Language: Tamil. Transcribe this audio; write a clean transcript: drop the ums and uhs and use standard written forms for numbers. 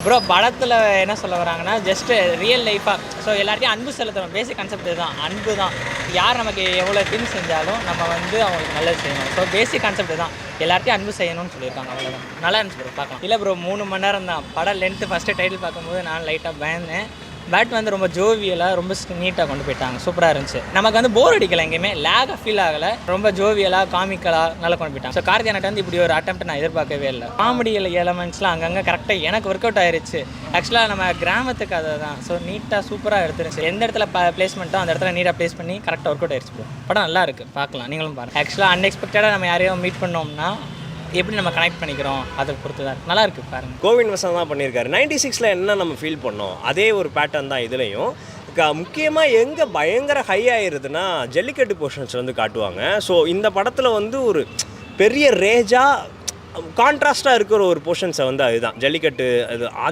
ப்ரோ படத்தில் என்ன சொல்ல வராங்கன்னா ஜஸ்ட் ரியல் லைஃபாக ஸோ எல்லாத்தையும் அன்பு செலுத்தணும். பேசிக் கான்செப்ட் இதுதான், அன்பு தான். யார் நமக்கு எவ்வளோ தின் செஞ்சாலும் நம்ம வந்து அவங்களுக்கு நல்லது செய்யணும். ஸோ பேசிக் கான்செப்ட் தான், எல்லாத்தையும் அன்பு செய்யணும்னு சொல்லியிருக்காங்க. அவ்வளோதான், நல்லா இருந்துச்சு ப்ரோ, பார்க்கலாம். இல்லை ப்ரோ 3 மணி நேரம் தான் படம் லென்த்து. ஃபஸ்ட்டு டைட்டில் பார்க்கும்போது நான் லைட்டாக பயந்தேன். பட் வந்து ரொம்ப ஜோவியலாக ரொம்ப நீட்டாக கொண்டு போயிட்டாங்க, சூப்பராக இருந்துச்சு. நமக்கு வந்து போர் அடிக்கலை, எங்கேயுமே லேகாக ஃபீல் ஆகலை. ரொம்ப ஜோவியலாக காமிக்கலாக நல்லா கொண்டு போயிட்டாங்க. ஸோ கார்த்தியானட்ட வந்து இப்படி ஒரு அட்டெம்ப்ட் நான் எதிர்பார்க்கவே இல்லை. காமெடி எலமெண்ட்ஸ்லாம் அங்கங்கே கரெக்டாக எனக்கு ஒர்க் அவுட் ஆயிருச்சு. ஆக்சுவலாக நம்ம கிராமத்துக்கு அதை தான் ஸோ நீட்டாக சூப்பராக எடுத்துருச்சு. எந்த இடத்துல பிளேஸ்மெண்ட்டோ அந்த இடத்துல நீட்டாக ப்ளேஸ் பண்ணி கரெக்டாக ஒர்க் அவுட் ஆயிருச்சு ப்ரோ. படம் நல்லா இருக்குது, பார்க்கலாம், நீங்களும் பாருங்கள். ஆக்சுவலாக அன்எக்ஸ்பெக்டடாக நம்ம யாரையும் மீட் பண்ணோம்னா எப்படி நம்ம கனெக்ட் பண்ணிக்கிறோம் அதை பொறுத்து தான் நல்லா இருக்குது, பாருங்கள். கோவிந்த் வசந்த் தான் பண்ணியிருக்காரு. 96ல் என்ன நம்ம ஃபீல் பண்ணோம் அதே ஒரு பேட்டர்ன் தான் இதுலேயும். முக்கியமாக எங்கே பயங்கர ஹை ஆகிருதுன்னா ஜல்லிக்கட்டு போர்ஷன்ஸ் வந்து காட்டுவாங்க. ஸோ இந்த படத்தில் வந்து ஒரு பெரிய ரேஜாக கான்ட்ராஸ்ட்டாக இருக்கிற ஒரு போர்ஷன்ஸை வந்து அதுதான் ஜல்லிக்கட்டு. அது